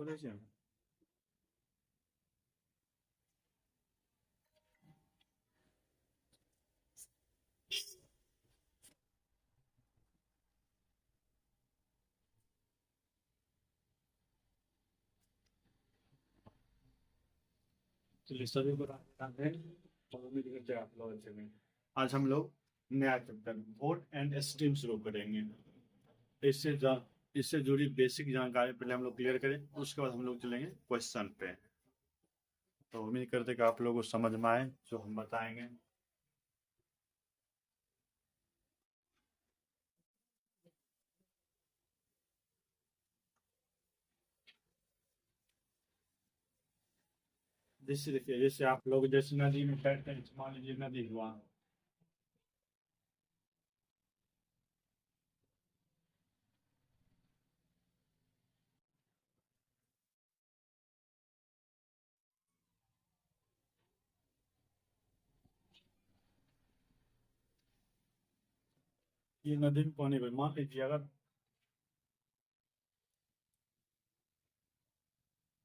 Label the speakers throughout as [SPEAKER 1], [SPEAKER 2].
[SPEAKER 1] Koruyacağım. चलिए सभी को राम राम। और उम्मीद करते हैं आप लोग अच्छे होंगे। आज हम लोग नया चैप्टर वोट एंड स्ट्रीम शुरू करेंगे। इससे जा इससे जुड़ी बेसिक जानकारी पहले हम लोग क्लियर करें, उसके बाद हम लोग चलेंगे क्वेश्चन पे। तो उम्मीद करते हैं कि आप लोगों को समझ में आए जो हम बताएंगे। जैसे देखिए, जैसे आप लोग जैसे नदी में बैठते हैं, मान लीजिए नदी हुआ, ये नदी में पानी में मान लीजिए अगर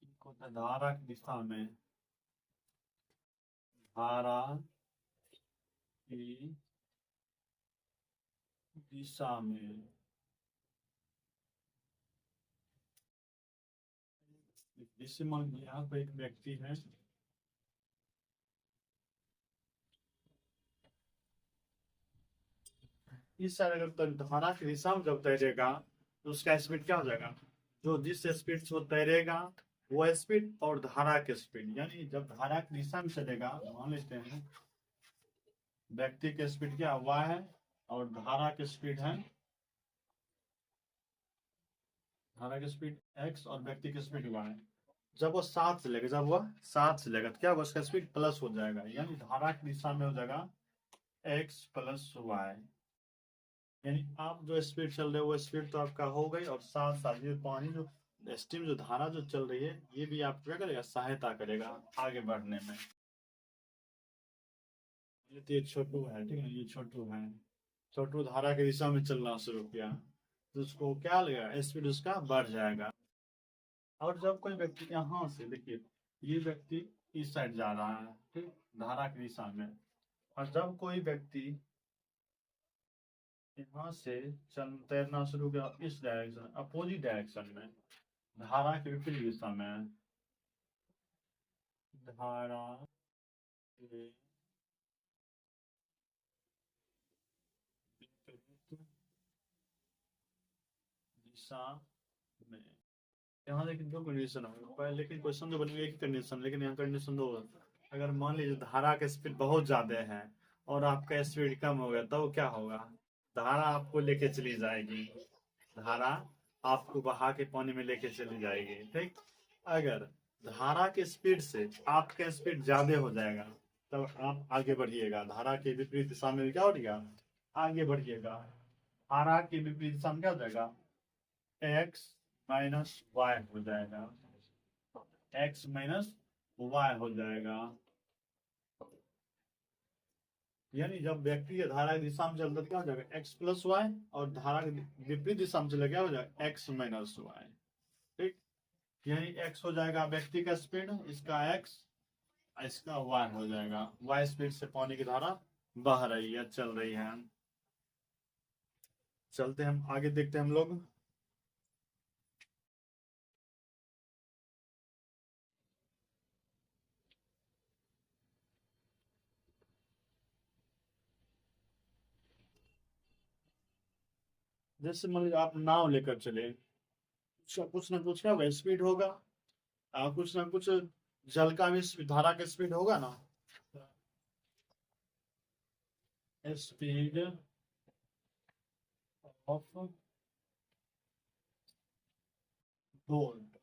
[SPEAKER 1] इनको धारा की दिशा में, धारा की दिशा में जैसे मान लीजिए यहाँ पे एक व्यक्ति है, इस साइड अगर धारा की दिशा में जब तैरेगा तो उसका स्पीड क्या हो जाएगा, जो जिस स्पीड से वो तैरेगा वो स्पीड और धारा की स्पीड, यानी जब धारा की दिशा में चलेगा, मान लेते हैं व्यक्ति की स्पीड क्या y है और धारा की स्पीड है, धारा की स्पीड x और व्यक्ति की स्पीड y। जब वो सात से लेगा, जब वह सात से लेगा तो क्या होगा, उसका स्पीड प्लस हो जाएगा, यानी धारा की दिशा में हो जाएगा x प्लस y। यानी आप जो स्पीड चल रहे हो वो स्पीड तो आपका हो गई, और साथ साथ ये पानी जो स्टीम जो धारा जो चल रही है ये भी आपको क्या करेगा, सहायता करेगा आगे बढ़ने में। ये तो ये छोटू है, ठीक है, ये छोटू है, छोटू धारा की दिशा में चलना शुरू किया तो उसको क्या लगेगा, स्पीड उसका बढ़ जाएगा। और जब कोई व्यक्ति यहाँ से देखिए, ये व्यक्ति इस साइड जा रहा है, ठीक, धारा की दिशा में, और जब कोई व्यक्ति यहाँ से चल तैरना शुरू किया इस डायरेक्शन, अपोजिट डायरेक्शन में, धारा के विपरीत दिशा में, धारा के विपरीत दिशा में, यहाँ लेकिन दो कंडीशन होगा, लेकिन क्वेश्चन जो बनेगा एक ही कंडीशन, लेकिन यहाँ कंडीशन दो होगा। अगर मान लीजिए धारा का स्पीड बहुत ज्यादा है और आपका स्पीड कम हो गया तो क्या होगा, धारा आपको लेके चली जाएगी, धारा आपको बहा के पानी में लेके चली जाएगी, ठीक। अगर धारा के स्पीड से आपका स्पीड ज्यादा हो जाएगा तब आप आगे बढ़िएगा, धारा के विपरीत दिशा में क्या हो जाएगा, आगे बढ़िएगा। धारा के विपरीत दिशा में क्या हो जाएगा, एक्स माइनस वाई हो जाएगा, एक्स माइनस वाई हो जाएगा। यानी जब व्यक्ति धारा की दिशा में चलता है क्या हो जाएगा, एक्स प्लस वाई, और धारा की विपरीत दिशा में चले क्या हो जाएगा, एक्स माइनस वाई, ठीक। यानी एक्स हो जाएगा व्यक्ति का स्पीड, इसका एक्स, इसका वाई हो जाएगा, वाई स्पीड से पानी की धारा बह रही है, चल रही है। चलते हम आगे, देखते हैं हम लोग। जैसे मान लीजिए आप नाव लेकर चले, कुछ ना कुछ क्या होगा, स्पीड होगा, कुछ ना कुछ जल का भी धारा का स्पीड होगा ना, स्पीड ऑफ बोट,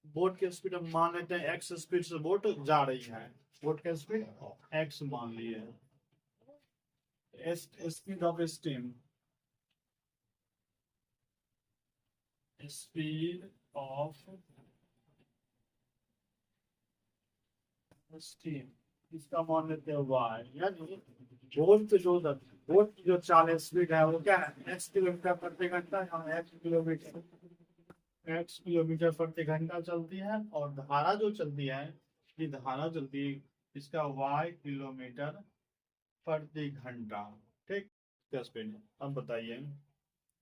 [SPEAKER 1] बोट की स्पीड हम मान लेते हैं एक्स स्पीड से बोट जा रही है, बोट का स्पीड एक्स मान लिए, speed of steam, speed of steam इसका मान लेते हैं वाई। यानी बोट की जो चाल स्पीड है वो क्या है, एक्स किलोमीटर प्रति घंटा, या एक्स किलोमीटर x किलोमीटर प्रति घंटा चलती है, और धारा जो चलती है, ये धारा चलती है इसका y किलोमीटर प्रति घंटा। ठीक, क्या स्पीड। अब बताइए,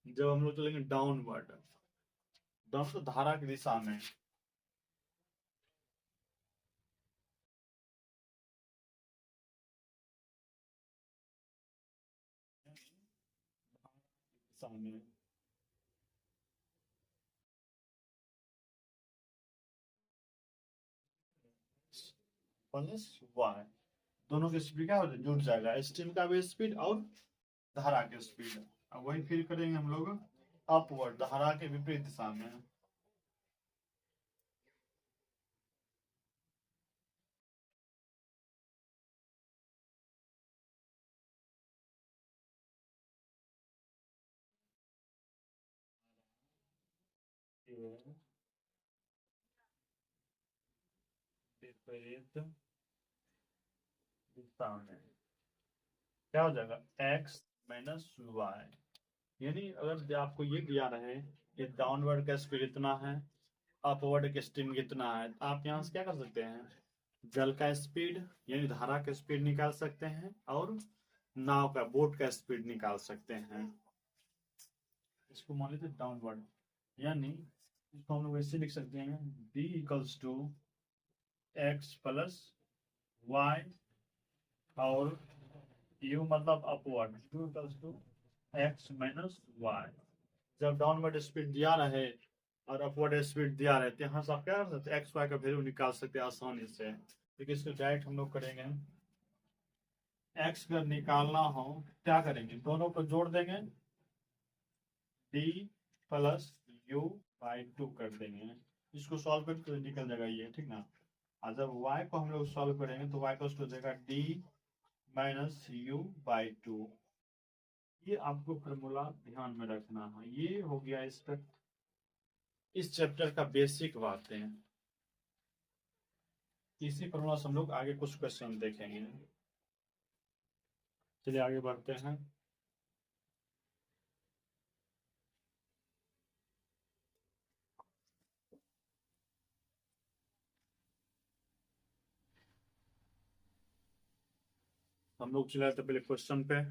[SPEAKER 1] जब हम लोग चलेंगे डाउनवर्ड, डाउन तो धारा की दिशा में, दिशा में प्लस वाई, दोनों की स्पीड क्या हो जाए, जुड़ जाएगा, स्टीम का भी स्पीड और धारा की स्पीड। अब वही फिर करेंगे हम लोग अपवर्ड, धारा के विपरीत दिशा में। विपरीत दिशा में क्या हो जाएगा, x माइनस वाई। यानी अगर आपको ये दिया रहे कि डाउनवर्ड का स्पीड इतना है, अपवर्ड का स्टीम कितना है, आप यहाँ से क्या कर सकते हैं, जल का स्पीड यानी धारा का स्पीड निकाल सकते हैं, और नाव का, बोट का स्पीड निकाल सकते हैं। इसको मान लेते डाउनवर्ड, यानी इसको हम लोग ऐसे लिख सकते हैं, d equals to x plus y, और u मतलब upward, u equals to x minus y. जब डाउनवर्ड स्पीड दिया रहे और अपवर्ड स्पीड दिया रहे, तो यहाँ से आप क्या कर सकते हैं, एक्स वाई का वैल्यू निकाल सकते हैं आसानी से। लेकिन इसको डायरेक्ट हम लोग करेंगे, एक्स अगर निकालना हो क्या करेंगे, दोनों को जोड़ देंगे, डी प्लस यू बाई 2 कर देंगे। इसको सॉल्व करके तो निकल जाएगा ये, ठीक ना। और जब y को हम लोग सॉल्व करेंगे तो y को हो जाएगा डी माइनस यू बाई 2। ये आपको फॉर्मूला ध्यान में रखना है। ये हो गया इस चैप्टर का बेसिक बातें। इसी फॉर्मूला से हम लोग आगे कुछ क्वेश्चन देखेंगे। चलिए आगे बढ़ते हैं। हम लोग चले जाते पहले क्वेश्चन पे,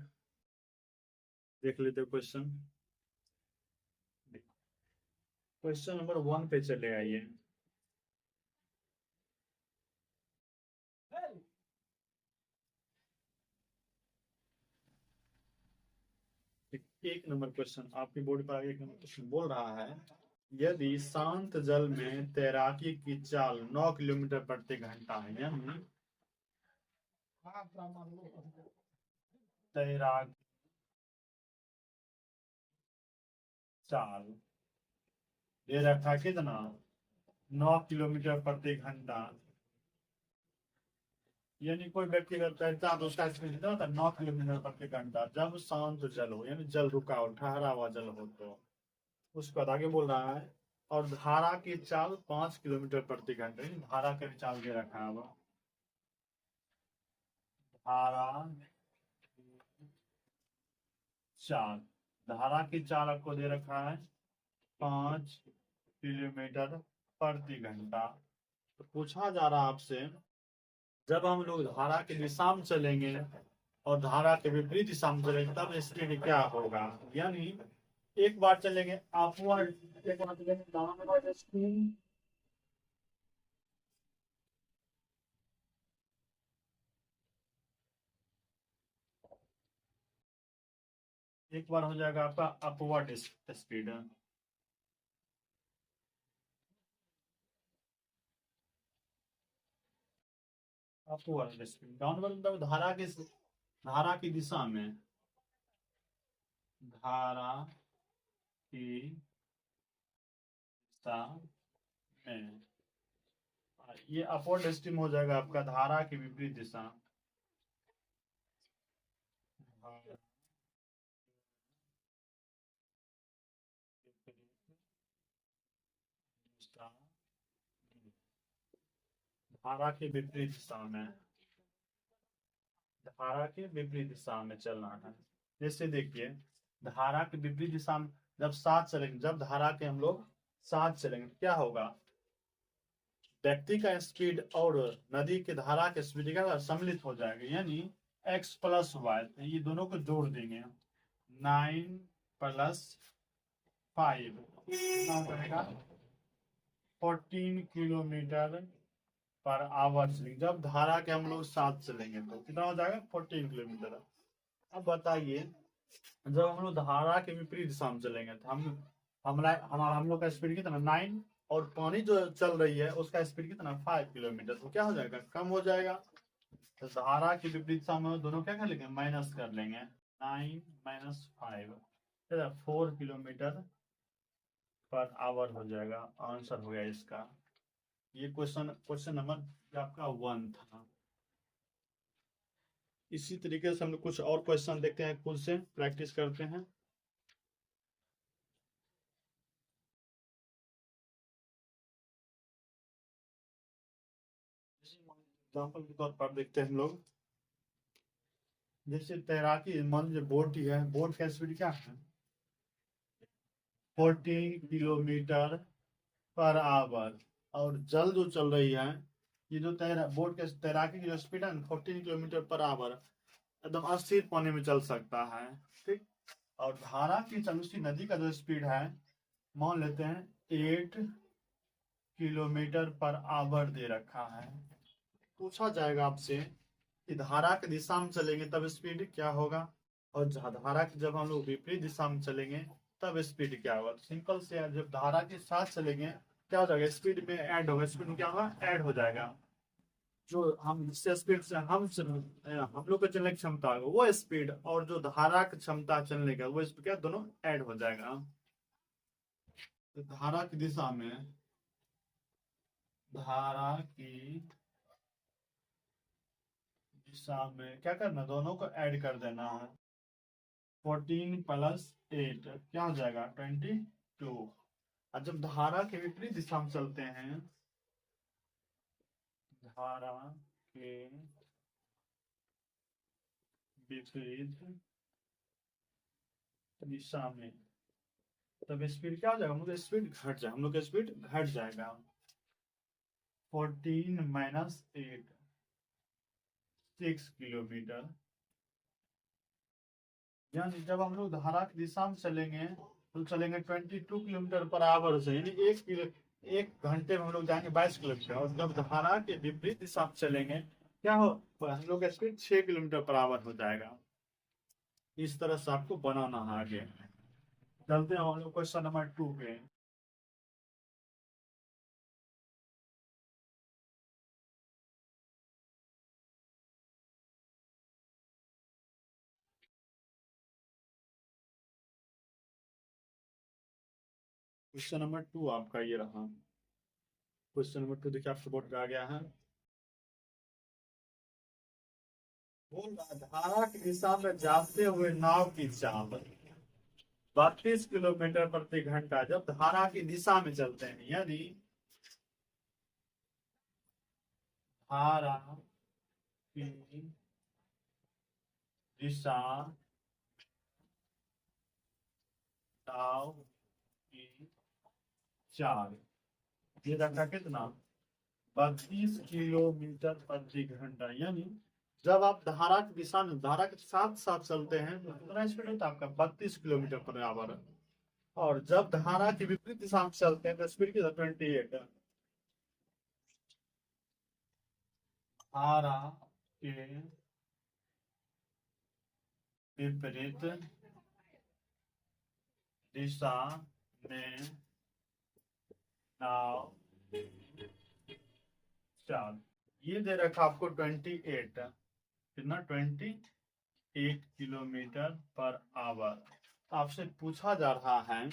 [SPEAKER 1] देख लेते क्वेश्चन। क्वेश्चन नंबर 1 पे चले आइए। एक नंबर क्वेश्चन आपकी बोर्ड पर, एक नंबर क्वेश्चन बोल रहा है, यदि शांत जल में तैराकी की चाल 9 किलोमीटर प्रति घंटा है, यानी तैराकी चाल दे रखा कितना, 9 किलोमीटर प्रति घंटा। यानी कोई व्यक्ति अगर तैरता है तो उसका स्पीड कितना होता है, 9 किलोमीटर प्रति घंटा, जब शांत जल हो, यानी जल रुका हो, ठहरा हुआ जल हो, तो उसके बाद आगे बोल रहा है, और धारा की चाल 5 किलोमीटर प्रति घंटा, यानी धारा का भी चाल दे रखा है। धारा चाल, धारा की चाल आपको दे रखा है 5 किलोमीटर प्रति घंटा। तो पूछा जा रहा है आपसे, जब हम लोग धारा की दिशा में चलेंगे और धारा के विपरीत दिशा में चलेंगे तब स्पीड क्या होगा। यानी एक बार चलेंगे अपवर्ड, एक बार चलेंगे डाउनवर्ड स्पीड, एक बार हो जाएगा आपका upward speed. Upward speed, downward मतलब धारा की दिशा में, धारा की दिशा में। ये अपवर्ड स्ट्रीम हो जाएगा आपका धारा की विपरीत दिशा। धारा के विपरीत दिशा में, धारा के विपरीत दिशा में चलना है। जैसे देखिए, धारा के विपरीत दिशा में जब साथ चलेंगे, जब धारा के हम लोग साथ चलेंगे तो क्या होगा, व्यक्ति का स्पीड और नदी की धारा के स्पीड का सम्मिलित हो जाएगा, यानी x प्लस वाई, ये दोनों को जोड़ देंगे, 9 + 5 कितना हो जाएगा, 14 किलोमीटर पर आवर चलेंगे। जब धारा के हम लोग साथ चलेंगे तो कितना हो जाएगा, 14 किलोमीटर। अब बताइए, जब हम लोग धारा के विपरीत दिशा में चलेंगे तो हम लोग का स्पीड कितना, 9, और पानी जो चल रही है उसका स्पीड कितना, 5 किलोमीटर, तो क्या हो जाएगा, कम हो जाएगा। तो धारा की विपरीत दिशा में दोनों क्या कर लेंगे, माइनस कर लेंगे, 9 - 5 4 किलोमीटर पर आवर हो जाएगा। आंसर हो गया इसका। ये क्वेश्चन नंबर आपका 1 था। इसी तरीके से हम लोग कुछ और क्वेश्चन देखते हैं, खुद से प्रैक्टिस करते हैं। एग्जाम्पल के तौर पर देखते हैं हम लोग, जैसे तैराकी, मान लीजिए बोट ही है, बोट का स्पीड क्या है, 14 किलोमीटर पर आवर, और जल जो चल रही है, ये जो बोट के तैराकी की जो स्पीड है 14 किलोमीटर पर आवर, एकदम अस्थिर पानी में चल सकता है, ठीक। और धारा की चलती नदी का जो स्पीड है, मान लेते हैं 8 किलोमीटर पर आवर दे रखा है। पूछा जाएगा आपसे कि धारा की दिशा में चलेंगे तब स्पीड क्या होगा, और धारा की जब हम लोग विपरीत दिशा में चलेंगे तब स्पीड क्या होगा। सिंपल से है, जब धारा के साथ चलेंगे क्या हो जाएगा, स्पीड में ऐड होगा, स्पीड में क्या होगा, ऐड हो जाएगा। जो हम जिससे स्पीड से हम लोग का चलने की क्षमता होगा वो स्पीड, और जो धारा की क्षमता चलने का वो स्पीड, क्या दोनों ऐड हो जाएगा। तो धारा की दिशा में, धारा की दिशा में क्या करना, दोनों को ऐड कर देना है। 14 + 8 क्या हो जाएगा, 22। और जब धारा के विपरीत दिशा में चलते हैं, धारा के विपरीत दिशा में तब स्पीड क्या हो जाएगा, हम लोग स्पीड घट जाएगा, हम लोग का स्पीड घट जाएगा। 14 - 8 6 किलोमीटर, यानी जब हम लोग धारा की दिशा में चलेंगे तो चलेंगे 22 किलोमीटर पर आवर से, यानी 1 घंटे में हम लोग जाएंगे 22 किलोमीटर। और जब धारा के विपरीत दिशा में चलेंगे क्या हो, हम लोग का स्पीड 6 किलोमीटर पर आवर हो जाएगा। इस तरह से आपको बनाना है। आगे चलते हैं हम लोग क्वेश्चन नंबर 2 पे। क्वेश्चन नंबर 2 आपका ये रहा। क्वेश्चन नंबर 2 देखिए आपके बोर्ड पे आ गया है। बोल रहा है, धारा की दिशा में जाते हुए नाव की चाल 32 किलोमीटर प्रति घंटा जब धारा की दिशा में चलते हैं, यानी धारा की दिशा, नाव की चाल, ये रखा कितना, 32 किलोमीटर प्रति घंटा, यानी जब आप धारा की दिशा में धारा के साथ साथ चलते हैं तो कितना स्पीड होता है आपका, 32 किलोमीटर पर आवर। और जब धारा की विपरीत दिशा में चलते हैं तो स्पीड कितना, 28। धारा के विपरीत दिशा में नाव चाल, ये दे रखा आपको 28, कितना, 28 किलोमीटर पर आवर। आपसे पूछा जा रहा है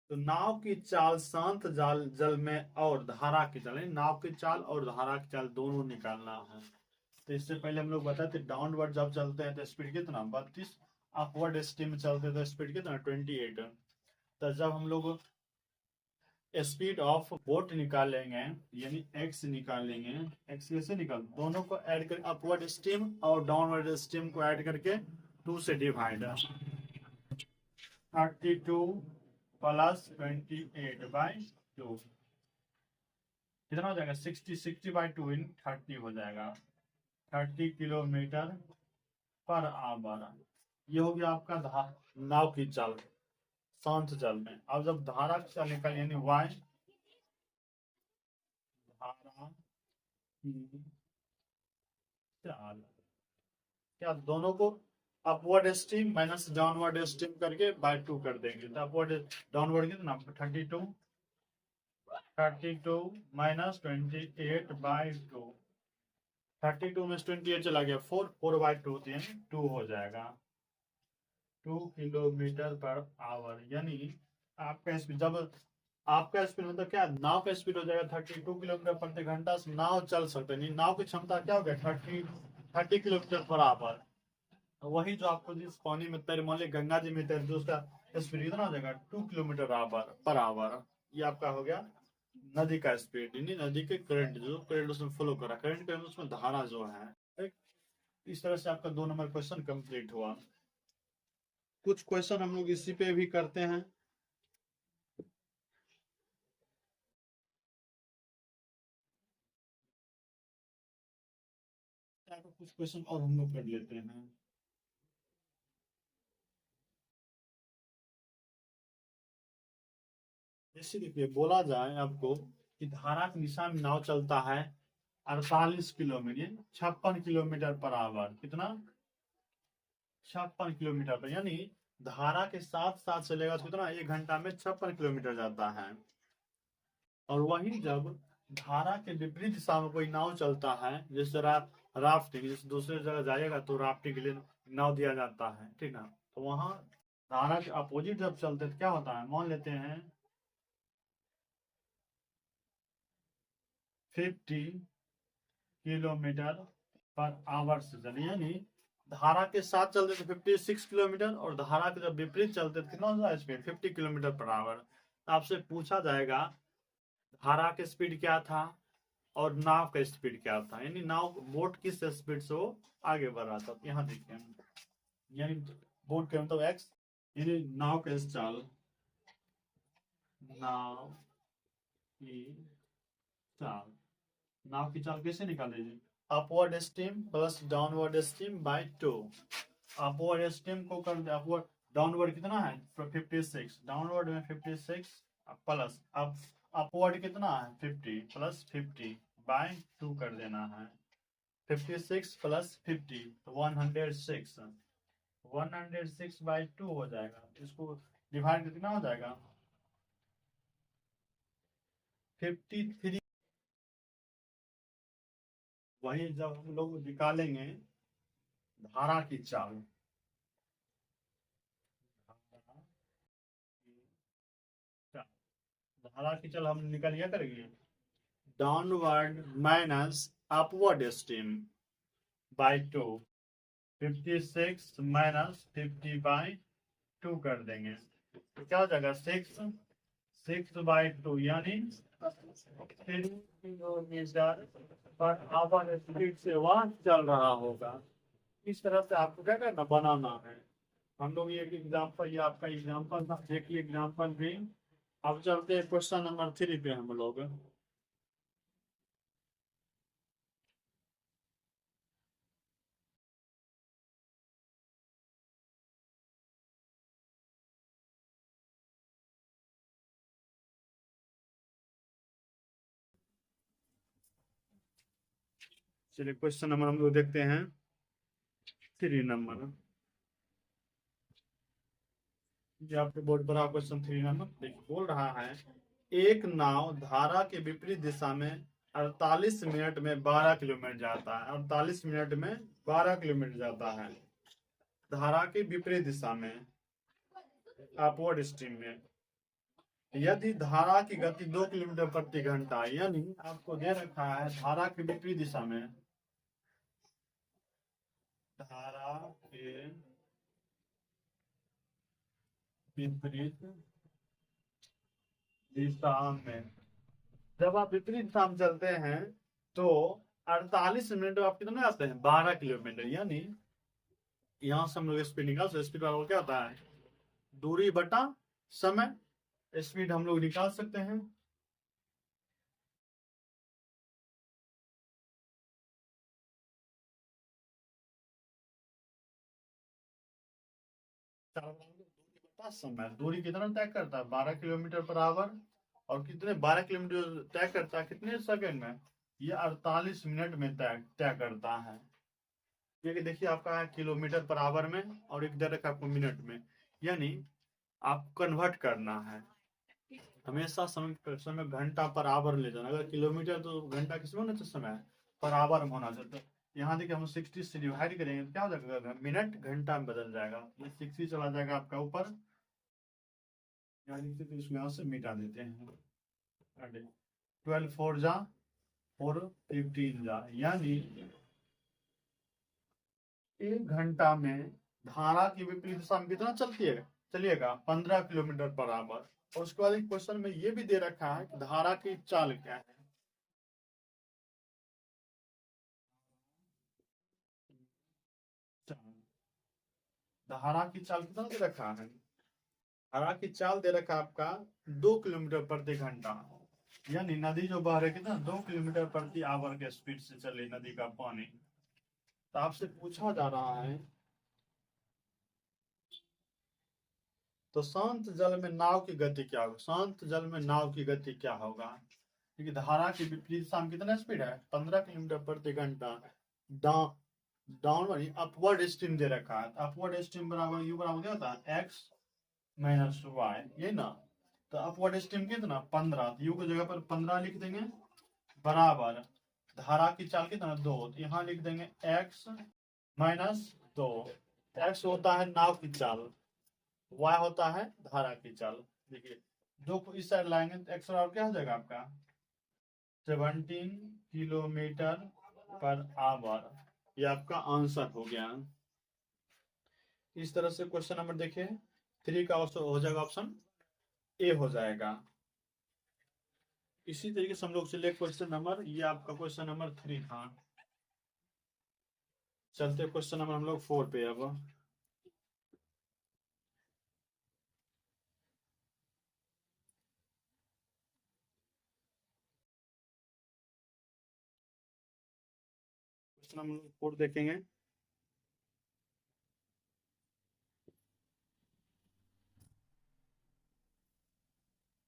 [SPEAKER 1] तो नाव की चाल शांत जल में और धारा की चाल, नाव की चाल और धारा की चाल दोनों निकालना है। तो इससे पहले हम लोग बताते थे डाउनवर्ड जब चलते हैं तो स्पीड कितना, 32, अपवर्ड स्टीम में चलते हैं तो स्पीड कितना, 28। तो जब हम लोग स्पीड ऑफ बोट निकालेंगे, यानी एक्स निकालेंगे, एक्स कैसे निकाल, दोनों को ऐड कर, अपवर्ड स्टीम और डाउनवर्ड स्टीम को ऐड करके 2 से डिवाइड, 32 प्लस 28/2 कितना हो जाएगा? 60/2 इन 30 हो जाएगा 30 किलोमीटर पर आवर। ये हो गया आपका नाव की चाल शांत जल में। अब जब धारा की चाल निकल यानी वाई धारा की चाल, क्या दोनों को upward stream minus downward stream करके बाय 2 कर देंगे। तो अपवर्ड डाउनवर्ड कितना? 32 माइनस 28/2 32 में 28 चला गया 4/2 तो यानी 2 हो जाएगा 2 किलोमीटर पर आवर। यानी आपका स्पीड जब आपका स्पीड मतलब क्या नाव का स्पीड हो जाएगा 32 किलोमीटर प्रति घंटा से नाव चल सकते नहीं। नाव की क्षमता क्या हो गया 30 किलोमीटर पर आवर। वही जो आपको जिस पानी में तैर मान लीजिए गंगा जी में तैर तो उसका स्पीड कितना हो जाएगा 2 किलोमीटर पर आवर। ये आपका हो गया नदी का स्पीड यानी नदी के करंट जो करंट उसमें फ्लो कर रहा है करंट करंट उसमें धारा जो है। ठीक? इस तरह से आपका 2 नंबर क्वेश्चन कंप्लीट हुआ। कुछ क्वेश्चन हम लोग इसी पे भी करते हैं। कुछ क्वेश्चन और हम लोग कर लेते हैं। जैसे देखिए बोला जाए आपको कि धारा की दिशा में नाव चलता है 48 किलोमीटर 56 किलोमीटर पर आवर। कितना? 56 किलोमीटर पर यानी धारा के साथ साथ चलेगा तो कितना 1 घंटा में 56 किलोमीटर जाता है। और वही जब धारा के विपरीत दिशा में कोई नाव चलता है जैसे राफ्टिंग जैसे दूसरे जगह जाएगा तो राफ्टिंग के लिए नाव दिया जाता है। ठीक ना? तो वहां धारा के अपोजिट जब चलते तो क्या होता है? मान लेते हैं 50 किलोमीटर पर आवर से चले यानी धारा के साथ चलते थे 56 किलोमीटर और धारा के जब विपरीत चलते थे कितना होता है स्पीड 50 किलोमीटर पर आवर। आपसे पूछा जाएगा धारा की स्पीड क्या था और नाव का स्पीड क्या था यानी नाव बोट किस स्पीड से वो आगे बढ़ रहा था। यहाँ देखिए यानी बोट के मतलब एक्स यानी नाव का चाल नाव की चाल नाव की चाल कैसे निकालेंगे? Upward stream plus downward stream by 2। Upward stream को कर दे अपवर्ड डाउनवर्ड कितना है 56 डाउनवर्ड में 56 प्लस अब अपवर्ड कितना है 50 प्लस 50 बाय 2 कर देना है 56 प्लस 50 तो 106 106/2 हो जाएगा। इसको डिवाइड कितना हो जाएगा 53। वही जब हम लोग निकालेंगे धारा की चाल धारा की चाल हम निकाल लिया करेंगे downward minus upward stream by 2 56 minus 50/2 कर देंगे तो क्या हो जाएगा 6/2 यानी 3 किलोमीटर पर आवर स्पीड से वह चल रहा होगा। इस तरह से आपको क्या करना बनाना है। हम लोग ये एग्जाम्पल ये आपका एग्जाम्पल था देखिए एग्जाम्पल भी। अब चलते हैं क्वेश्चन नंबर 3 पे हम लोग। चलिए क्वेश्चन नंबर हम लोग देखते हैं 3 नंबर। ये आपके बोर्ड पर क्वेश्चन 3 नंबर देखिए बोल रहा है एक नाव धारा के विपरीत दिशा में 48 मिनट में 12 किलोमीटर जाता है 48 मिनट में 12 किलोमीटर जाता है धारा के विपरीत दिशा में अपवर्ड स्ट्रीम में। यदि धारा की गति 2 किलोमीटर प्रति घंटा यानी आपको दे रखा है धारा के विपरीत दिशा में धारा के विपरीत दिशा में जब आप विपरीत दिशा में चलते हैं तो 48 मिनट में आप कितने आते हैं 12 किलोमीटर यानी यहाँ से हम लोग स्पीड निकाल स्पीड क्या होता है दूरी बटा समय, स्पीड हम लोग निकाल सकते हैं। दूरी बटा समय, दूरी कितना तय करता है 12 किलोमीटर पर आवर, और कितने 12 किलोमीटर तय करता है कितने सेकंड में, ये 48 मिनट में तय तय करता है। ये देखिए आपका है किलोमीटर पर आवर में, और एक दे रखा आपको मिनट में, यानी आप कन्वर्ट करना है। हमेशा समय घंटा पर आवर ले जाना, अगर किलोमीटर तो घंटा किसमें होना चाहिए, समय पर आवर में होना चाहिए। तो यहाँ देखिए हम 60 से डिवाइड करेंगे तो क्या हो जाएगा, मिनट घंटा में बदल जाएगा, ये 60 चला जाएगा आपका ऊपर, यानी तो इसको यहाँ से मिटा देते हैं। 12 4 जा 4 15 जा, यानी 1 घंटा में धारा की विपरीत दिशा में कितना चलती है, चलिएगा 15 किलोमीटर पर आवर। और उसके बाद एक क्वेश्चन में ये भी दे रखा है कि धारा की चाल क्या है। धारा की चाल कितना दे रखा है, धारा की चाल दे रखा है आपका 2 किलोमीटर प्रति घंटा, यानी नदी जो बह रही कितना 2 किलोमीटर प्रति आवर के स्पीड से चले नदी का पानी। तो आपसे पूछा जा रहा है तो शांत जल में नाव की गति क्या होगी, शांत जल में नाव की गति क्या होगा, क्योंकि धारा की विपरीत दिशा में कितना स्पीड है 15 किलोमीटर प्रति घंटा। डाउन वाली अपवर्ड स्ट्रीम दे रखा है, अपवर्ड स्ट्रीम बराबर यू बराबर क्या होता है एक्स माइनस वाई, ये ना। तो अपवर्ड स्ट्रीम कितना 15, यू की जगह पर 15 लिख देंगे, बराबर धारा की चाल कितना 2, तो यहाँ लिख देंगे एक्स माइनस 2। एक्स होता है नाव की चाल, वाई होता है धारा की चाल। देखिए 2 को इस साइड लाएंगे तो एक्स बराबर क्या हो जाएगा आपका 17 किलोमीटर पर आवर, ये आपका आंसर हो गया। इस तरह से क्वेश्चन नंबर देखिए 3 का हो जाएगा ऑप्शन ए हो जाएगा। इसी तरीके से हम लोग चलिए क्वेश्चन नंबर, ये आपका क्वेश्चन नंबर 3 था। चलते क्वेश्चन नंबर हम लोग 4 पे। अब क्वेश्चन नंबर 4 देखेंगे।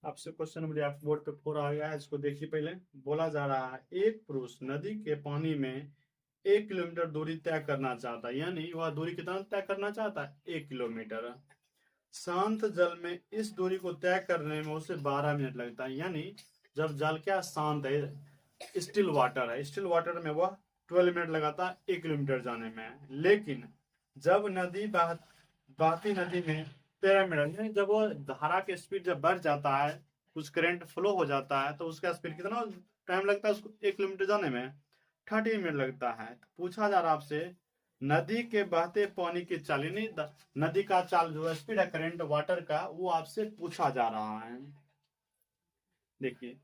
[SPEAKER 1] आपसे क्वेश्चन नंबर आप बोर्ड पे 4 आ गया है, इसको देखिए। पहले बोला जा रहा है एक पुरुष नदी के पानी में 1 किलोमीटर दूरी तय करना चाहता है, यानी वह दूरी कितना तय करना चाहता है 1 किलोमीटर। शांत जल में इस दूरी को तय करने में उसे 12 मिनट लगता है, यानी जब जल क्या शांत है, स्टिल वाटर है, स्टिल वाटर में वह 12 मिनट लगाता है 1 किलोमीटर जाने में। लेकिन जब नदी बहती नदी में 13 मिनट, यानी जब वो धारा की स्पीड जब बढ़ जाता है, कुछ करंट फ्लो हो जाता है, तो उसका स्पीड कितना टाइम लगता है उसको 1 किलोमीटर जाने में 30 मिनट लगता है। तो पूछा जा रहा है आपसे नदी के बहते पानी की चाल, यानी नदी का चाल जो स्पीड है करंट वाटर का, वो आपसे पूछा जा रहा है। देखिए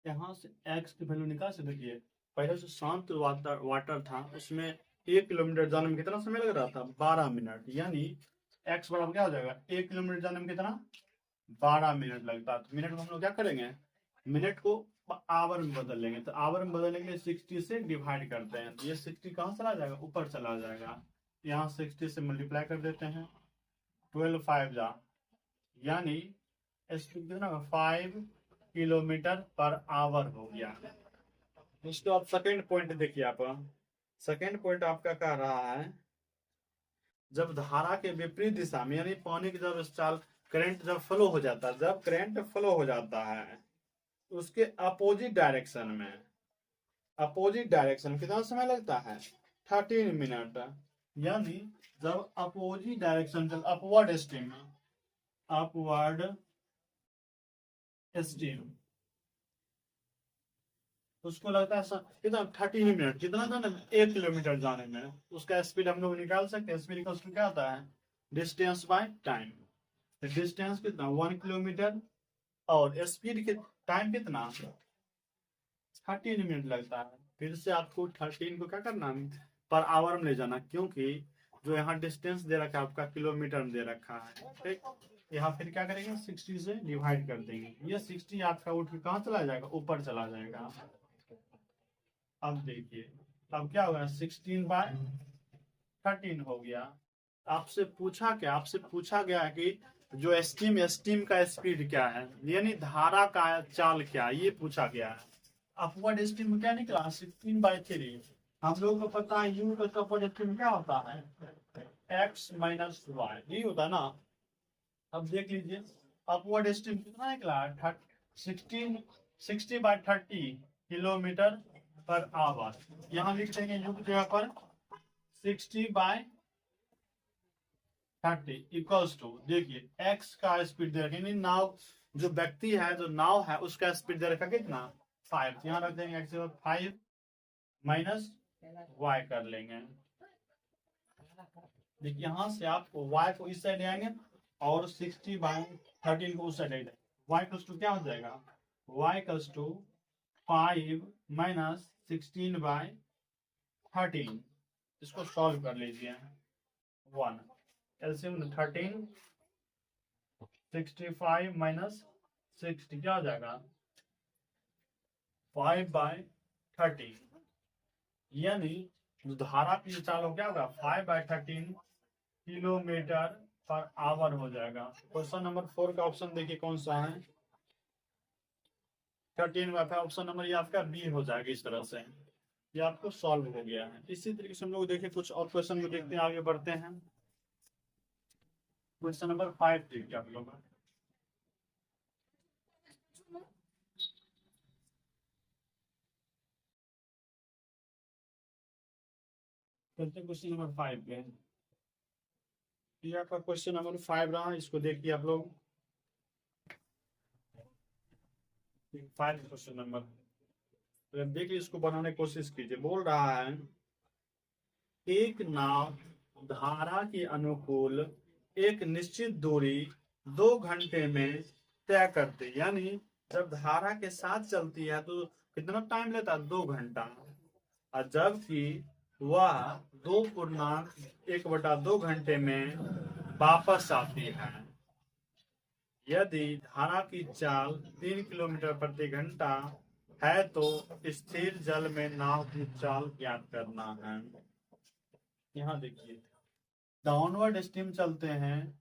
[SPEAKER 1] यहाँ से एक्स की वैल्यू निकाल से, देखिए पहले जो शांत वाटर था उसमें 1 किलोमीटर जाने में कितना समय लग रहा था 12 मिनट, यानी एक्स बराबर क्या हो जाएगा 1 किलोमीटर जाने में कितना 12 मिनट लगता है। तो मिनट में हम लोग क्या करेंगे, मिनट को आवर में बदल लेंगे, तो आवर में बदलने के लिए 60 से डिवाइड करते हैं, तो ये 60 कहाँ चला जाएगा ऊपर चला जाएगा, यहाँ 60 से मल्टीप्लाई कर देते हैं, 12 5 जा, यानी स्पीड कितना 5 किलोमीटर पर आवर हो गया। उसके बाद सेकेंड पॉइंट देखिए आप, सेकेंड पॉइंट आपका कह रहा है जब धारा के विपरीत दिशा में, यानी पानी की जब चाल करंट जब फ्लो हो जाता है, जब करंट फ्लो हो जाता है उसके अपोजिट डायरेक्शन में, अपोजिट डायरेक्शन कितना समय लगता है 13 मिनट, यानी जब अपोजिट डायरेक्शन जब अपवर्ड स्ट्रीम, अपवर्ड स्ट्रीम उसको लगता है कितना 13 मिनट, कितना जाने में 1 किलोमीटर जाने में, उसका स्पीड हम लोग निकाल सकते हैं। स्पीड का क्या होता है डिस्टेंस बाय टाइम, डिस्टेंस कितना 1 किलोमीटर, और स्पीड के टाइम कितना 13 मिनट लगता है। फिर से आपको 13 को क्या करना पर आवर में ले जाना, क्योंकि जो यहाँ डिस्टेंस दे रखा है आपका किलोमीटर में दे रखा है, ठीक। यहाँ फिर क्या करेंगे, 60 से डिवाइड कर देंगे, ये 60 आपका उठ के कहाँ चला जाएगा, ऊपर चला जाएगा। अब देखिए अब क्या होगा, 16/13 हो गया। आपसे पूछा गया कि जो स्टीम का स्पीड क्या है, यानी धारा का चाल क्या है, ये पूछा गया है। अपवर्ड स्टीम क्या निकला, 16/3। हम लोग को पता है यू का अपवर्ड स्टीम क्या होता है, x - y, यही होता है ना। अब देख लीजिए अपवर्ड स्टीम कितना निकला, 60/30 किलोमीटर पर आवर। यहाँ लिख देंगे यू की जगह पर 60/30 इक्वल्स टू, देखिए x का स्पीड दे रखा, नाव जो व्यक्ति है, जो नाव है, उसका स्पीड दे रखा कितना, 5। यहाँ रख देंगे x 5 माइनस y कर लेंगे। देखिए यहाँ से आप y को इस साइड आएंगे और 60/13 को उस साइड आएंगे, y इक्वल्स टू क्या हो जाएगा, y इक्वल्स टू 5 माइनस 16/13। इसको सॉल्व कर लीजिए, 1 एलसीएम 13, 65 माइनस 60 क्या हो जाएगा, 5/13। यानी धारा की चाल हो क्या होगा, 5/13 किलोमीटर पर आवर हो जाएगा। क्वेश्चन नंबर 4 का ऑप्शन देखिए कौन सा है, 13/5 ऑप्शन नंबर ये आपका बी हो जाएगा। इस तरह से ये आपको सॉल्व हो गया है। इसी तरीके से हम लोग देखिए कुछ और क्वेश्चन को देखते हैं, आगे बढ़ते हैं। क्वेश्चन नंबर 5 देखिए आप लोग, चलते हैं क्वेश्चन नंबर 5 पे। ये आपका क्वेश्चन नंबर 5 रहा, इसको देखिए आप लोग। 5 क्वेश्चन नंबर देखिए, इसको बनाने की कोशिश कीजिए। बोल रहा है एक नाव धारा के अनुकूल एक निश्चित दूरी 2 घंटे में तय करती, यानी जब धारा के साथ चलती है तो कितना टाइम लेता है, 2 घंटा। और जबकि वह 2.1/2 घंटे में वापस आती है। यदि धारा की चाल 3 किलोमीटर प्रति घंटा है तो स्थिर जल में नाव की चाल ज्ञात करना है। यहाँ देखिए डाउनवर्ड स्टीम चलते हैं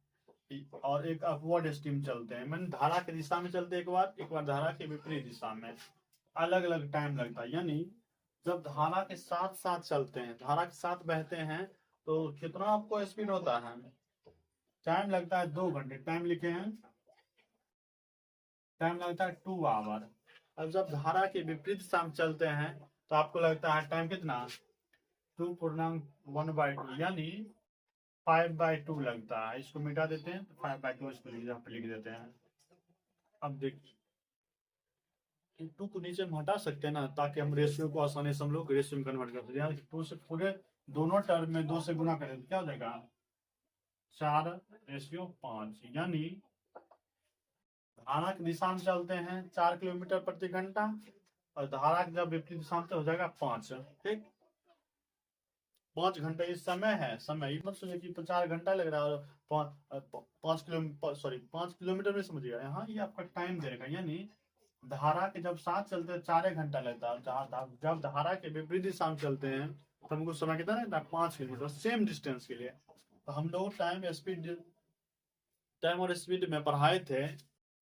[SPEAKER 1] और एक अपवर्ड स्टीम चलते हैं, मैंने धारा की दिशा में चलते एक बार धारा के विपरीत दिशा में, अलग अलग टाइम लगता है। यानी जब धारा के साथ साथ चलते हैं, धारा के साथ बहते हैं, तो कितना आपको स्पीड होता है, टाइम लगता है 2 घंटे। टाइम लिखे हैं, टाइम लगता है 2 आवर। अब जब धारा के विपरीत दिशा में चलते हैं तो आपको लगता है टाइम कितना, 2.1/2, यानी 5/2 लगता है। इसको मिटा देते हैं तो 5/2 इसको लिख देते हैं। अब देखिए 2 को नीचे में हटा सकते हैं ना, ताकि हम रेशियो को आसानी से हम लोग रेशियो में कन्वर्ट कर सकते हैं। 2 से पूरे दोनों टर्म में 2 से गुना करें तो क्या हो जाएगा, 4/5। यानी धारा की दिशा में चलते हैं 4 किलोमीटर प्रति घंटा, और धारा की जब विपरीत दिशा में तो हो जाएगा 5। ठीक, 5 घंटे इस समय है, समय मत सोचिए कि 4 घंटा लग रहा है और 5 किलोमीटर में समझिएगा। यहाँ ये आपका टाइम देगा, यानी धारा के जब साथ चलते हैं 4 घंटा लगता है, जब धारा के विपरीत दिशा में चलते हैं तो हमको समय कितना लगता है, 5 किलोमीटर सेम डिस्टेंस के लिए। तो हम लोग टाइम और स्पीड में पढ़ाए थे।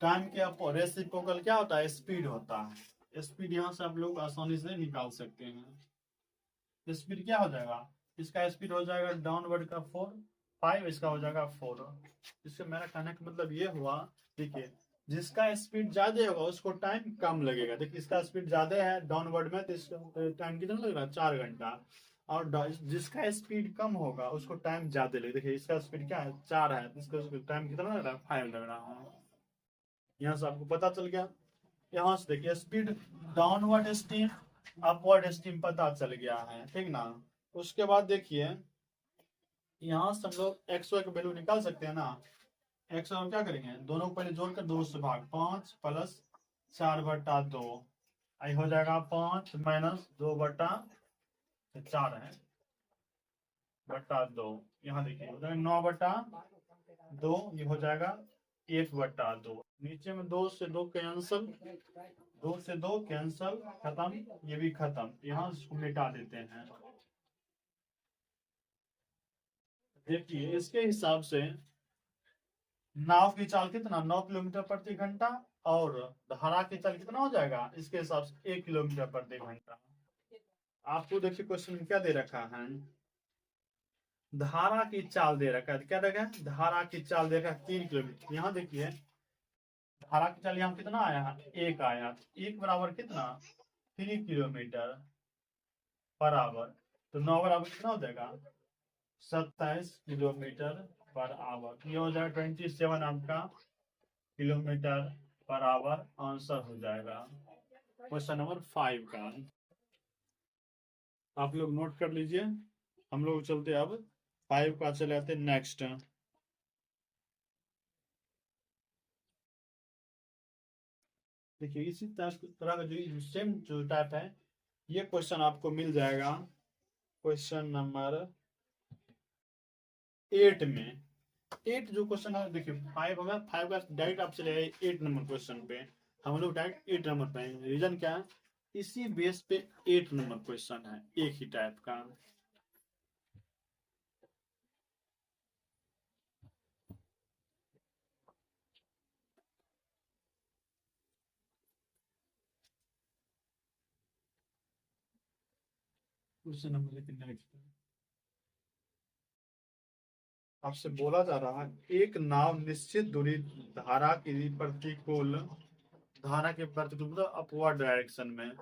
[SPEAKER 1] टाइम के रेसिप्रोकल क्या होता है, स्पीड होता है। स्पीड यहाँ से आप लोग आसानी से निकाल सकते हैं। स्पीड क्या हो जाएगा, इसका स्पीड हो जाएगा डाउनवर्ड का 5, इसका हो जाएगा 4। इससे मेरा कहने का मतलब ये हुआ, देखिए जिसका स्पीड ज्यादा होगा उसको टाइम कम लगेगा। देखिए इसका स्पीड ज्यादा है डाउनवर्ड में तो इसका टाइम कितना लग रहा है, 4 घंटा। और जिसका स्पीड कम होगा उसको टाइम ज्यादा लगेगा। देखिए इसका स्पीड क्या है, 4 है, तो इसका टाइम कितना लग रहा है, 5 लग रहा है। यहाँ से आपको पता चल गया। यहाँ से देखिए speed downward steam upward steam पता चल गया है, ठीक ना। उसके बाद देखिए यहाँ से हम लोग एक्स वाई का वैल्यू निकाल सकते हैं ना। एक्स वाई क्या करेंगे, दोनों को पहले जोड़कर 2 से भाग, 5 + 4/2 आई हो जाएगा 5 - 2/4 है बटा 2, यहाँ देखिए हो जाएगा 9/2, ये हो जाएगा 1/2। नीचे में 2 से 2 कैंसल, 2 से 2 कैंसल, खत्म, ये भी खत्म, यहाँ इसको मिटा देते हैं। देखिए इसके हिसाब से नाव की चाल कितना 9 किलोमीटर प्रति घंटा, और धारा की चाल कितना हो जाएगा इसके हिसाब से 1 किलोमीटर प्रति घंटा। आपको देखिए क्वेश्चन में क्या दे रखा है, धारा की चाल दे रखा है, क्या देखा है, धारा की चाल दे रखा है 3 किलोमीटर। यहाँ देखिए धारा की चाल यहाँ कितना आया है, 1 आया, 1 बराबर कितना 3 किलोमीटर पर आवर, तो 9 बराबर कितना हो जाएगा 27 किलोमीटर पर आवर। ये हो जाएगा 27 आपका किलोमीटर पर आवर आंसर हो जाएगा क्वेश्चन नंबर 5 का। आप लोग नोट कर लीजिए। हम लोग चलते अब 5 का, चले आते नेक्स्ट। देखिए इसी तरह का जो सेम जो टाइप है, ये क्वेश्चन आपको मिल जाएगा क्वेश्चन नंबर 8 में। 8 जो क्वेश्चन है, देखिए 5 होगा, 5 का डायरेक्ट आप चले 8 नंबर क्वेश्चन पे, हम लोग डायरेक्ट 8 नंबर पे। रीजन क्या है, इसी बेस पे 8 नंबर क्वेश्चन है एक ही टाइप का। क्वेश्चन नंबर लेकिन नेक्स्ट आपसे बोला जा रहा है, एक नाव निश्चित दूरी धारा की प्रतिकूल, धारा के प्रतिकूल मतलब अपवर्ड डायरेक्शन में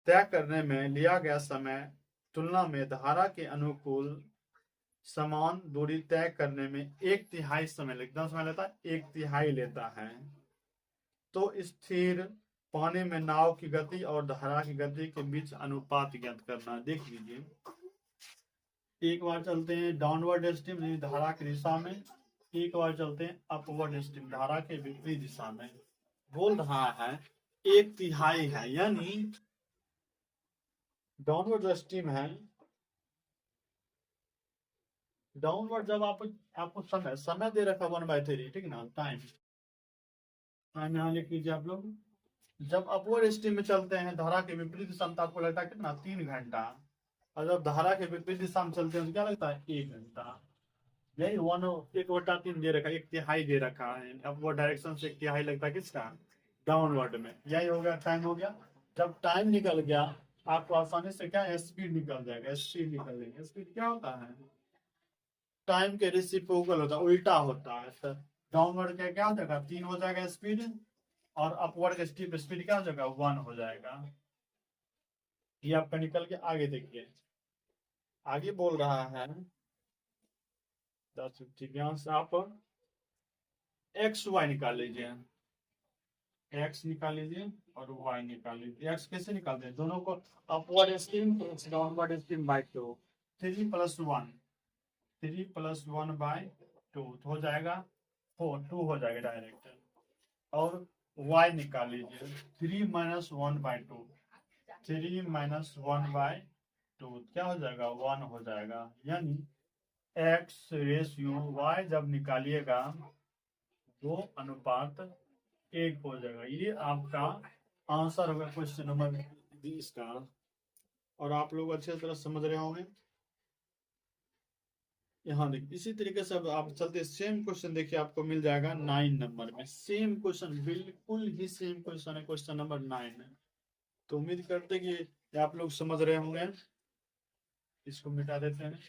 [SPEAKER 1] तय करने में लिया गया समय तुलना में धारा के अनुकूल समान दूरी तय करने में 1/3 समय लगता, समय लेता है 1/3 लेता है। तो स्थिर पानी में नाव की गति और धारा की गति के बीच अनुपात ज्ञात करना। देख लीजिए, एक बार चलते हैं डाउनवर्ड स्ट्रीम धारा की दिशा में, एक बार चलते हैं अपवर्ड स्ट्रीम धारा के विपरीत दिशा में। बोल रहा है 1/3 है, यानी डाउनवर्ड स्ट्रीम है, डाउनवर्ड जब आपको समय दे रखा 1/3, ठीक ना, टाइम यहाँ लिख लीजिए आप लोग। जब अपवर्ड स्ट्रीम में चलते हैं धारा के विपरीत दिशा में, तो आपको लगता है कितना 3 घंटा, और जब धारा के विपरीत दिशा में चलते हैं तो क्या लगता है 1 घंटा। यही 1/3 दे रखा है, 1/3 दे रखा है, अपवर्ड डायरेक्शन से 1/3 लगता है किसका, डाउनवर्ड में। यही हो गया, टाइम हो गया। जब टाइम निकल गया आपको आसानी से क्या स्पीड निकल जाएगा, स्पीड निकल जाएगी। स्पीड क्या होता है, टाइम के रेसिप्रोकल होता है, उल्टा होता है। तो डाउनवर्ड का क्या हो जाएगा 3 हो जाएगा स्पीड, और अपवर्ड का स्पीड क्या हो जाएगा 1 हो जाएगा। ये आपका निकल के आगे देखिए, आगे बोल रहा है 10 यहाँ से आप एक्स वाई निकाल लीजिए, एक्स निकाल लीजिए और वाई निकाल लीजिए। एक्स कैसे निकालते हैं, दोनों को upward stream downward stream by 2, 3 + 1, 3 + 1/2 हो जाएगा 4, 2 हो जाएगा डायरेक्ट। और y निकाल लीजिए, 3 - 1/2, 3 - 1/2 क्या हो जाएगा 1 हो जाएगा। यानी x रेशियो y जब निकालिएगा 2:1 हो जाएगा। ये आपका आंसर होगा क्वेश्चन नंबर 20 का। और आप लोग अच्छे तरह समझ रहे होंगे। यहाँ देखिए इसी तरीके से अब आप चलते सेम क्वेश्चन देखिए आपको मिल जाएगा 9 नंबर में। सेम क्वेश्चन, बिल्कुल ही सेम क्वेश्चन है, क्वेश्चन नंबर 9 है। तो उम्मीद करते हैं कि आप लोग समझ रहे होंगे। इसको मिटा देते हैं।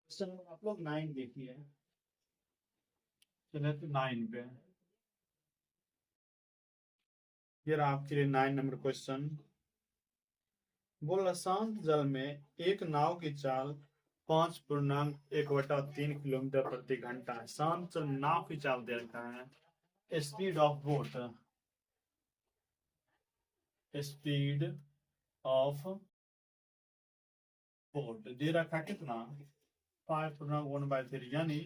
[SPEAKER 1] क्वेश्चन नंबर आप लोग 9 देखिए, चले तो 9 पे। ये रहा आपके लिए 9 नंबर क्वेश्चन। बोला शांत जल में एक नाव की चाल 5.1/3 किलोमीटर प्रति घंटा है। शांत जल नाव की चाल दे रखा है। Speed of boat, speed of boat दे रखा कितना 5/1/3 यानी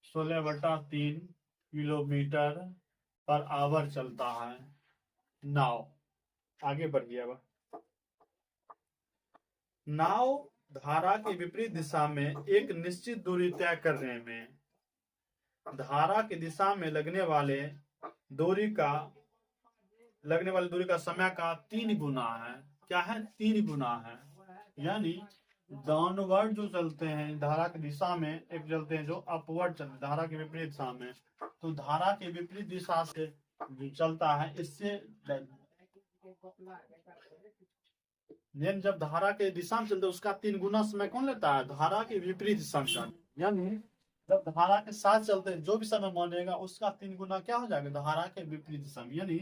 [SPEAKER 1] 16/3 किलोमीटर पर आवर चलता है नाव। आगे बढ़ गया। नाव धारा के विपरीत दिशा में एक निश्चित दूरी तय करने में धारा की दिशा में लगने वाले दूरी का समय का 3 गुना है। क्या है? 3 गुना है। यानी डाउनवर्ड जो चलते हैं धारा की दिशा में, एक चलते हैं जो अपवर्ड चलते धारा के विपरीत दिशा में, तो धारा के विपरीत दिशा से जो चलता है इससे जब धारा के दिशा में चलते उसका 3 गुना समय कौन लेता है? धारा के विपरीत दिशा में। यानी जब धारा के साथ चलते हैं जो भी समय मानेगा उसका 3 गुना क्या हो जाएगा? धारा के विपरीत दिशा में। यानी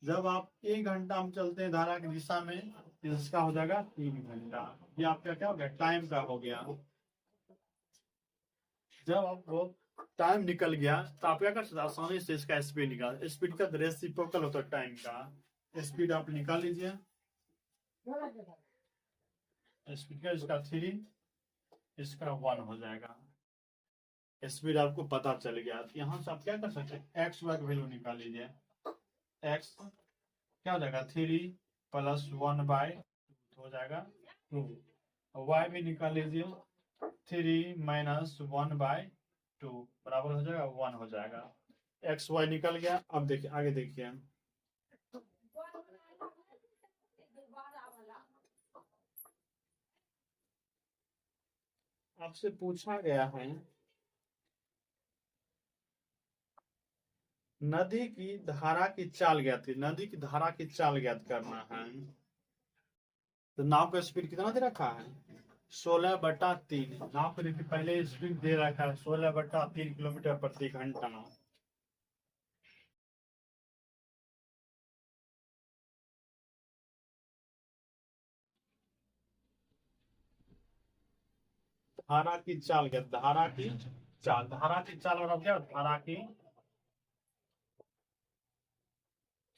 [SPEAKER 1] जब आप 1 घंटा में चलते हैं धारा की दिशा में, इसका हो जाएगा 3 घंटा। ये आपका क्या हो गया? टाइम का हो गया। जब आपको टाइम निकल गया तो आप क्या कर सकते? आसानी से इसका स्पीड निकाल। स्पीड का रेसिप्रोकल होता है टाइम का। स्पीड आप निकाल लीजिए। स्पीड का इसका 3, इसका 1 हो जाएगा। स्पीड आपको पता चल गया। यहाँ से आप क्या कर सकते हैं? एक्स वाई का वैल्यू निकाल लीजिए। एक्स क्या हो जाएगा? 3 + 1/2 हो जाएगा 2। वाई भी निकाल लीजिए। 3 - 1/2 बराबर हो जाएगा 1 हो जाएगा। एक्स वाई निकल गया। अब देखिए आगे देखिए। आपसे पूछा गया है नदी की धारा की चाल ज्ञात की। नदी की धारा की चाल ज्ञात करना है। तो नाव का स्पीड कितना दे रखा है? 16/3। नाव को देखिए पहले स्पीड दे रखा है 16/3 किलोमीटर प्रति घंटा। धारा की चाल ज्ञात। धारा की चाल बराबर क्या? धारा की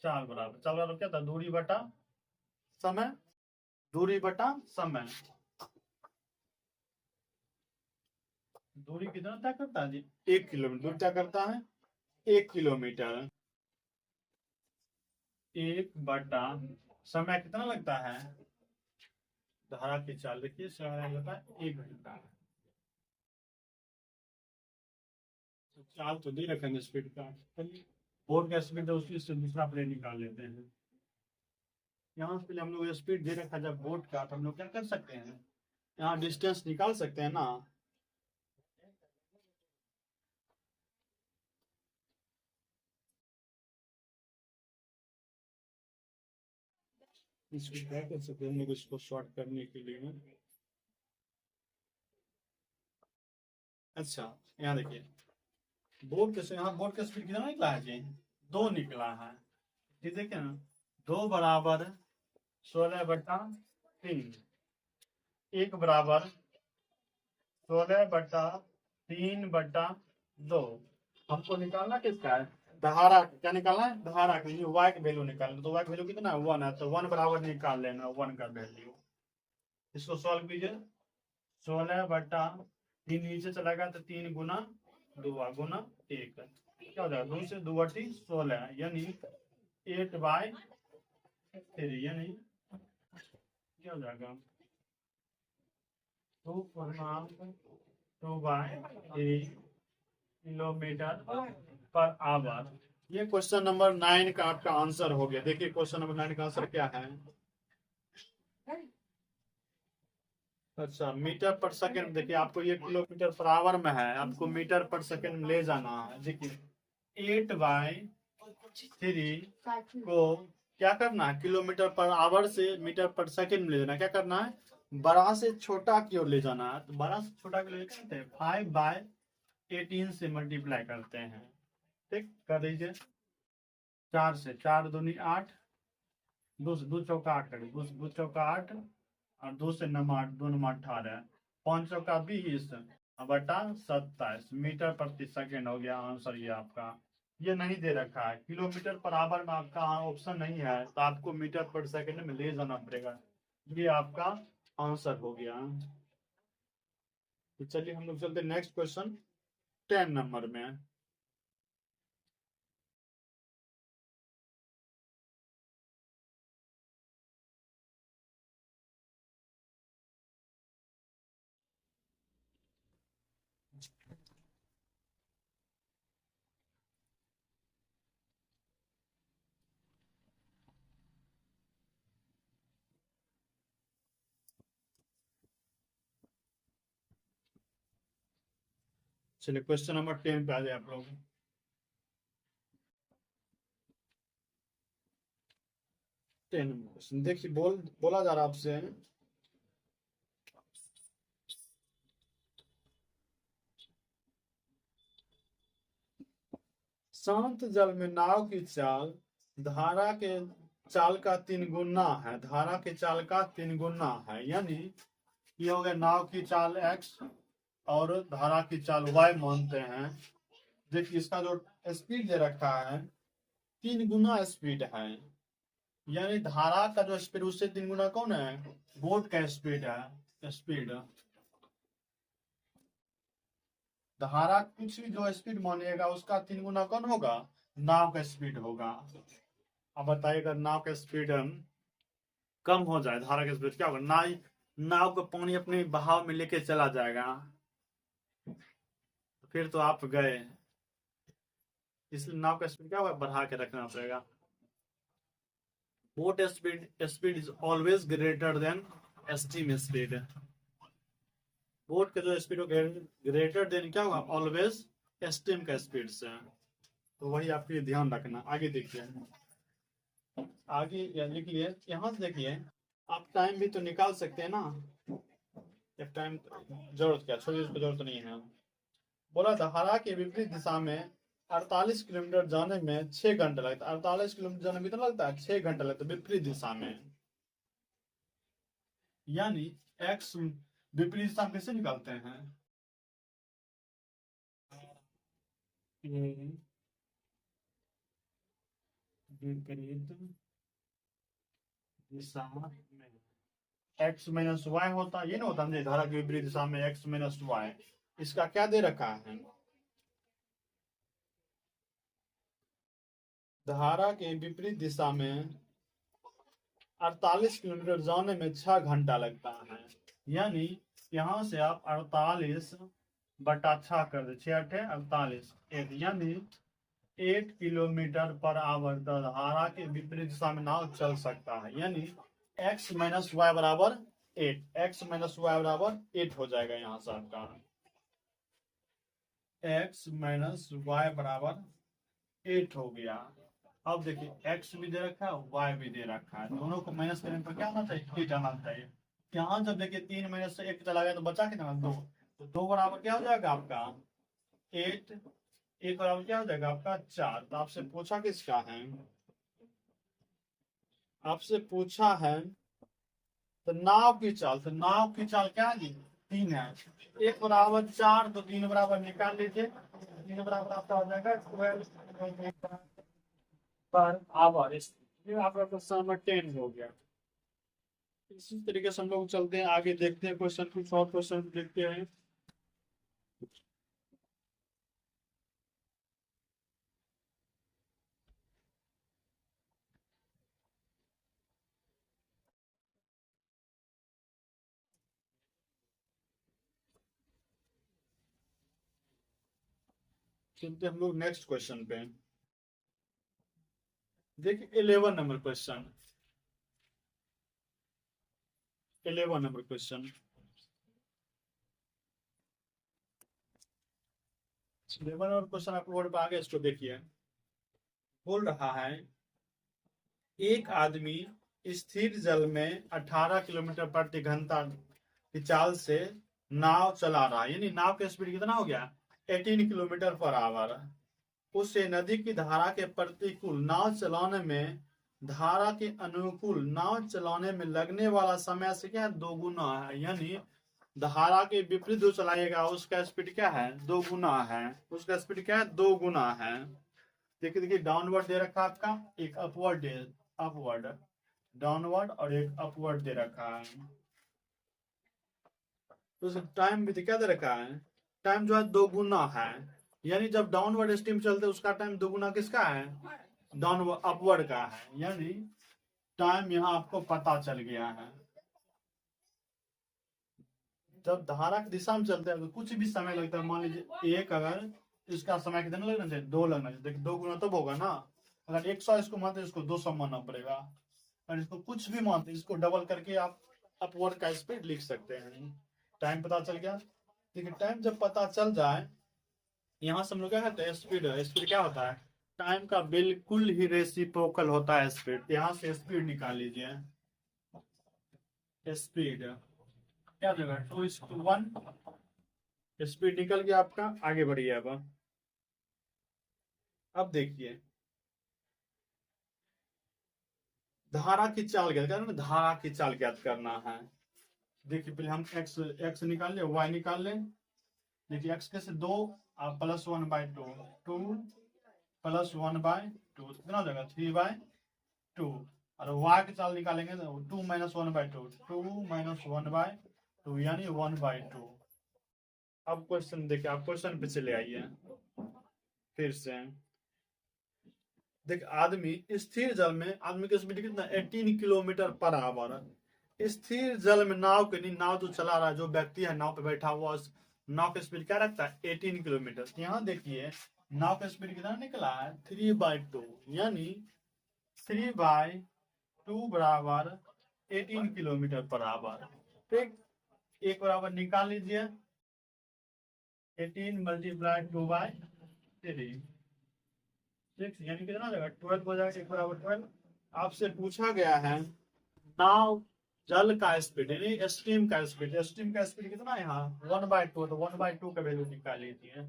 [SPEAKER 1] चाल बराबर क्या था? दूरी बटा समय। दूरी बटा समय। दूरी कितना तय करता है जी? 1 किलोमीटर। दूरी तय करता है 1 किलोमीटर। 1 बटा समय कितना लगता है? धारा की चाल देखिए समय लगता है 1 घंटा। चाल तो दे रखेंगे स्पीड का। बोर्ड का स्पीड है उसी से दूसरा प्लेन निकाल लेते हैं। यहाँ से पहले हम लोग स्पीड दे रखा जब बोर्ड का, तो हम लोग क्या कर सकते हैं? यहाँ डिस्टेंस निकाल सकते हैं ना। इसको क्या कर सकते हैं हम लोग इसको शॉर्ट करने के लिए? अच्छा यहाँ देखिए यहाँ बोर्ड का स्पीड कितना निकला है जी? 2 निकला है। ठीक देखिए ना, 2 बराबर 16/3। 1 बराबर 16/3/2। हमको निकालना किसका है? धारा। क्या निकालना है? धारा के लिए वाई की वैल्यू निकालना। तो वाई की वैल्यू कितना है? 1 है। तो 1 बराबर निकाल लेना 1 का वैल्यू। इसको सॉल्व कीजिए। 16/3 नीचे चला गया तो 3 गुना 2 गुना 1 क्या हो जाएगा? 2 से 2 × 16 यानी 8/3 यानी क्या हो जाएगा? 2.2/3 किलोमीटर पर आवर। ये क्वेश्चन नंबर 9 का आपका आंसर हो गया। देखिए क्वेश्चन नंबर 9 का आंसर क्या है? अच्छा मीटर पर सेकंड। देखिए आपको ये किलोमीटर पर आवर में है, आपको मीटर पर सेकंड में ले जाना है। देखिए 8/3 को क्या करना है? किलोमीटर पर आवर से मीटर पर सेकंड में ले जाना। क्या करना है? बड़ा से छोटा की ओर ले जाना है। तो बड़ा से छोटा के लिए करते हैं 5/18 से मल्टीप्लाई करते हैं। ठीक कर दीजिए। 4 से 4 दूनी 8, 2 से 2 चौका 8 कर 2 चौका 8 और 2 से 9 8, 2 9 18, 5 चौका 20 बटा 27 मीटर प्रति सेकंड हो गया आंसर ये आपका। ये नहीं दे रखा है किलोमीटर पर आवर में, आपका ऑप्शन नहीं है तो आपको मीटर पर सेकंड में ले जाना पड़ेगा। ये आपका आंसर हो गया। तो चलिए हम लोग चलते नेक्स्ट क्वेश्चन 10 नंबर में। चलिए क्वेश्चन नंबर 10 पे आ जाए आप लोग। 10 नंबर क्वेश्चन देखिए, बोला जा रहा आपसे, शांत जल में नाव की चाल धारा के चाल का 3 गुना है। धारा के चाल का 3 गुना है, यानी ये हो गया नाव की चाल x और धारा की चाल y मानते हैं। देखिए इसका जो स्पीड दे रखा है 3 गुना स्पीड है, यानी धारा का जो स्पीड उससे 3 गुना कौन है, बोट का स्पीड है। स्पीड धारा कुछ भी जो स्पीड मानिएगा उसका 3 गुना कौन होगा, नाव का स्पीड होगा। अब बताइए अगर नाव का स्पीड कम हो जाए धारा का स्पीड क्या होगा, नाव को पानी अपने बहाव में लेके चला जाएगा, फिर तो आप गए। इसलिए नाव का स्पीड क्या होगा, बढ़ा के रखना पड़ेगा। Boat speed is always greater than steam speed. Boat का जो स्पीड हो ग्रेटर देन क्या होगा, ऑलवेज स्टीम का स्पीड से। तो वही आपके लिए ध्यान रखना। आगे देखिए, आगे लिखिए, यहाँ से देखिए आप टाइम भी तो निकाल सकते हैं ना। टाइम जरूरत क्या, छोड़िए उसको, जरूरत नहीं है। बोला धारा के विपरीत दिशा में 48 किलोमीटर जाने में 6 घंटे लगता है। 48 किलोमीटर जाने में कितना लगता है, 6 घंटे लगता है विपरीत दिशा में। यानी एक्स विपरीत दिशा में कैसे निकालते हैं, विपरीत दिशा में एक्स माइनस वाई होता है। ये ना होता है धारा के विपरीत दिशा में एक्स माइनस वाई। इसका क्या दे रखा है, धारा के विपरीत दिशा में 48 किलोमीटर जाने में 6 घंटा लगता है। यानी यहां से आप 48/6 कर दे, 6×8 = 48, यानी 8 किलोमीटर पर आवर धारा के विपरीत दिशा में नाव चल सकता है। यानी x माइनस वाई बराबर 8, x माइनस वाई बराबर 8 हो जाएगा। यहाँ से आपका x माइनस वाई बराबर 8 हो गया। अब देखिए x भी दे रखा है, y भी दे रखा है, दोनों को माइनस करने पर क्या आना चाहिए, 8 आना चाहिए। यहाँ जब देखिए 3 में से 1 चला गया तो बचा कितना, 2। तो 2 बराबर क्या हो जाएगा आपका 8, 1 बराबर क्या हो जाएगा आपका 4। तो आपसे पूछा किसका है, आपसे पूछा है तो नाव की चाल, तो नाव की चाल क्या है, 3 है। 1 बराबर 4 तो 3 बराबर निकाल लीजिए, 3 बराबर आपका हो जाएगा 12 पर आवर। ये आपका क्वेश्चन नंबर 10 हो गया। इसी तरीके से हम लोग चलते हैं आगे, देखते हैं क्वेश्चन, कुछ और क्वेश्चन देखते हैं। चलते हम लोग नेक्स्ट क्वेश्चन पे। देखिए 11 number question, 11 number question. 11 number question आप बोर्ड पे आगे, इसको देखिए। बोल रहा है एक आदमी स्थिर जल में 18 किलोमीटर प्रति घंटा की चाल से नाव चला रहा है। यानी नाव का स्पीड कितना हो गया, 18 किलोमीटर पर आवर। उससे नदी की धारा के प्रतिकूल नाव चलाने में धारा के अनुकूल नाव चलाने में लगने वाला समय से क्या है, 2 गुना है। यानी धारा के विपरीत जो चलाएगा उसका स्पीड क्या है, 2 गुना है। उसका स्पीड क्या है, 2 गुना है। देखिए देखिए डाउनवर्ड दे रखा आपका, एक अपवर्ड अपवर्ड, डाउनवर्ड और एक अपवर्ड दे रखा है। तो टाइम भी तो क्या दे रखा है, टाइम जो है 2 गुना है, यानी जब डाउनवर्ड स्टीम चलते है उसका टाइम 2 गुना किसका है, डाउनवर्ड अपवर्ड का है। यानी टाइम यहाँ आपको पता चल गया है। जब धारा की दिशा में चलते हैं तो कुछ भी समय लगता है, मान लीजिए एक, अगर इसका समय कितना लगना चाहिए, 2 लगना चाहिए, देखिए 2 गुना तब होगा ना। अगर 100 इसको मानते इसको 200 मानना पड़ेगा, और इसको कुछ भी मानते इसको डबल करके आप अपवर्ड का स्पीड लिख सकते हैं। टाइम पता चल गया। देखिए टाइम जब पता चल जाए, यहाँ से हम लोग क्या कहते हैं, स्पीड। स्पीड क्या होता है, टाइम का बिल्कुल ही रेसिप्रोकल होता है स्पीड। यहाँ से स्पीड निकाल लीजिए, स्पीड क्या देगा, 2:1। स्पीड निकल गया आपका, आगे बढ़िए। अब देखिए धारा की चाल ज्ञात करना, धारा की चाल ज्ञात करना है। देखिए पहले हम एक्स निकाल ले, वाई निकाल लें। देखिए एक्स कैसे, 2 प्लस 1/2, 2 प्लस 1/2 कितना हो जाएगा, 3/2। और वाई की चाल निकालेंगे तो 2 माइनस 1/2, 2 माइनस 1/2 यानी 1/2। अब क्वेश्चन देखिए, आप क्वेश्चन पे चले आइए फिर से। देख आदमी स्थिर जल में, आदमी की स्पीड कितना, 18 किलोमीटर पर आवर। स्थिर जल में नाव के, नहीं नाव तो चला रहा है, जो व्यक्ति है नाव पे बैठा हुआ, नाव का स्पीड क्या रखता है, 18 किलोमीटर। यहाँ देखिए नाव का स्पीड कितना निकला है, 3/2, यानी 3/2 बराबर 18 किलोमीटर पर आवर। ठीक, एक बराबर निकाल लीजिए, 18 मल्टीप्लाई 2/3, 6 यानी कितना हो जाएगा, 12 हो जाएगा, एक बराबर 12। आपसे पूछा गया है नाव जल का स्पीड, यानी स्टीम का स्पीड। स्टीम का स्पीड कितना है यहाँ, 1/2, तो 1/2 का वैल्यू निकाल लीजिए,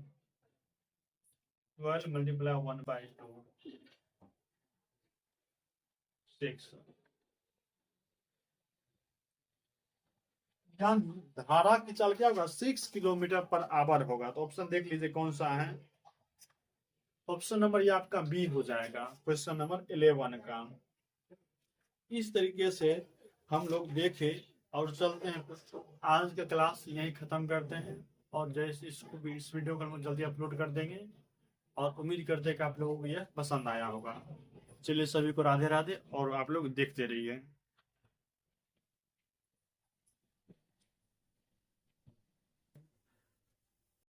[SPEAKER 1] 12 मल्टीप्लाई 1/2, 6। धारा की चाल क्या होगा, 6 किलोमीटर पर आवर होगा। तो ऑप्शन देख लीजिए कौन सा है। ऑप्शन नंबर ये आपका बी हो जाएगा, क्वेश्चन नंबर 11 का। इस तरीके से हम लोग देखे और चलते हैं। आज का क्लास यहीं खत्म करते हैं, और जैसे इस वीडियो को हम जल्दी अपलोड कर देंगे, और उम्मीद करते हैं कि आप लोगों को यह पसंद आया होगा। चलिए सभी को राधे राधे, और आप लोग देखते रहिए।